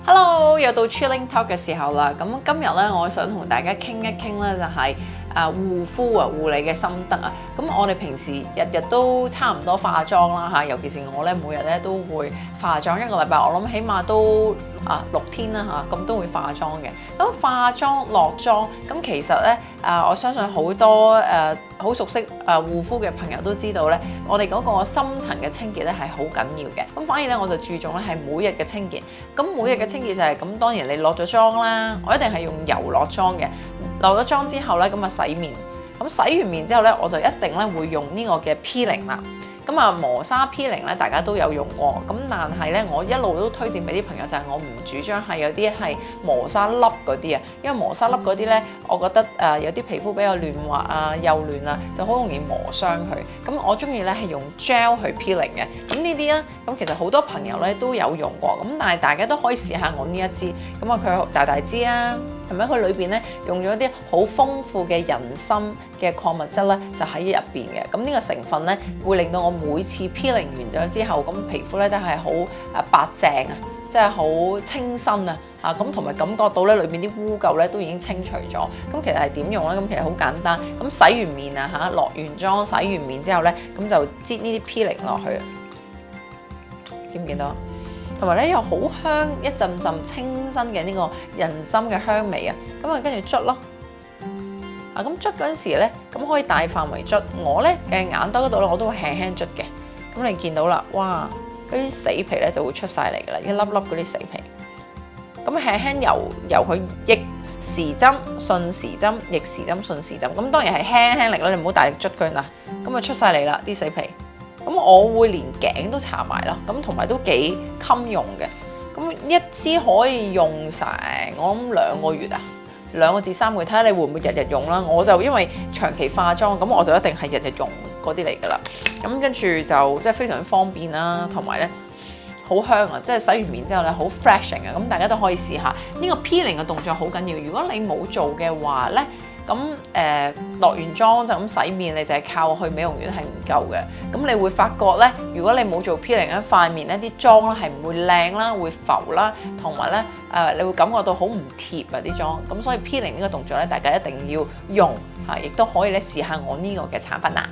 Hello，又到 Chilling Talk 嘅時候啦。咁今日咧，我想同大家傾一傾咧，就係護膚護理嘅心得啊。咁我哋平時日日都差唔多化妝啦嚇，尤其是我咧，每日咧都會化妝，一個禮拜我諗起碼都6天啦嚇，咁都會化妝嘅。咁化妝落妝，咁其實咧我相信好多好熟悉護膚嘅朋友都知道咧，我哋嗰個深層嘅清潔咧係好緊要嘅。咁反而咧我就注重咧係每日嘅清潔。咁每日嘅清潔就係咁，當然你落咗妝啦，我一定係用油落妝嘅。落咗妝之後咧，咁啊洗面。咁洗完面之後咧，我就一定咧會用呢個嘅 peeling 啦。咁啊磨砂 peeling 咧，大家都有用過。咁但係咧，我一路都推薦俾啲朋友就係我唔主張係有啲係磨砂粒嗰啲啊，因為磨砂粒嗰啲咧，我覺得有啲皮膚比較嫩滑啊、幼嫩啊，就好容易磨傷佢。咁我中意咧係用 gel 去 peeling 嘅。咁呢啲咧，咁其實好多朋友咧都有用過。咁但係大家都可以試下我呢一支。咁啊佢大大支啊，係咪？佢裏邊咧用咗啲好豐富嘅人參嘅礦物質咧，就喺入邊嘅。咁呢個成分咧，會令到我每次 peeling 完咗之後，咁皮膚咧都係好白淨啊，即係好清新啊嚇。咁同埋感覺到咧裏邊啲污垢咧都已經清除咗。咁其實係點用咧？咁其實好簡單。咁洗完面啊嚇，落完妝洗完面之後咧，咁就擠呢啲 peeling 落去，見唔見到？同埋咧又好香，一陣陣清新嘅呢個人參嘅香味啊！咁啊跟住捽咯，咁捽嗰陣時咧，咁可以大範圍捽。我咧嘅眼兜嗰度咧，我都會輕輕捽嘅。咁你見到啦，哇！嗰啲死皮咧就會出晒嚟㗎啦，一粒粒嗰啲死皮。咁輕輕由佢逆時針順時針，逆時針順時針。咁當然係輕輕力啦，你唔好大力捽佢嗱。咁啊出晒嚟啦啲死皮。咁我會連頸都搽埋啦，咁同埋都幾襟用嘅。咁一支可以用成我諗2個月啊，2個至3個月，睇下你會唔會日日用啦。我就因為長期化妝，咁我就一定係日日用嗰啲嚟㗎啦。咁跟住就即係非常方便啦，同埋咧好香啊！即係洗完面之後咧好 freshing 啊！咁大家都可以試下呢個 peeling 嘅動作好緊要。如果你冇做嘅話咧，咁落完妝就咁洗面，你就係靠去美容院係唔夠嘅。咁你會發覺咧，如果你冇做 peeling 咧，塊面咧啲妝咧係唔會靚啦，會浮啦，同埋咧你會感覺到好唔貼啊啲妝。咁所以 peeling 呢個動作咧，大家一定要用嚇，亦都可以咧試下我呢個嘅產品啦。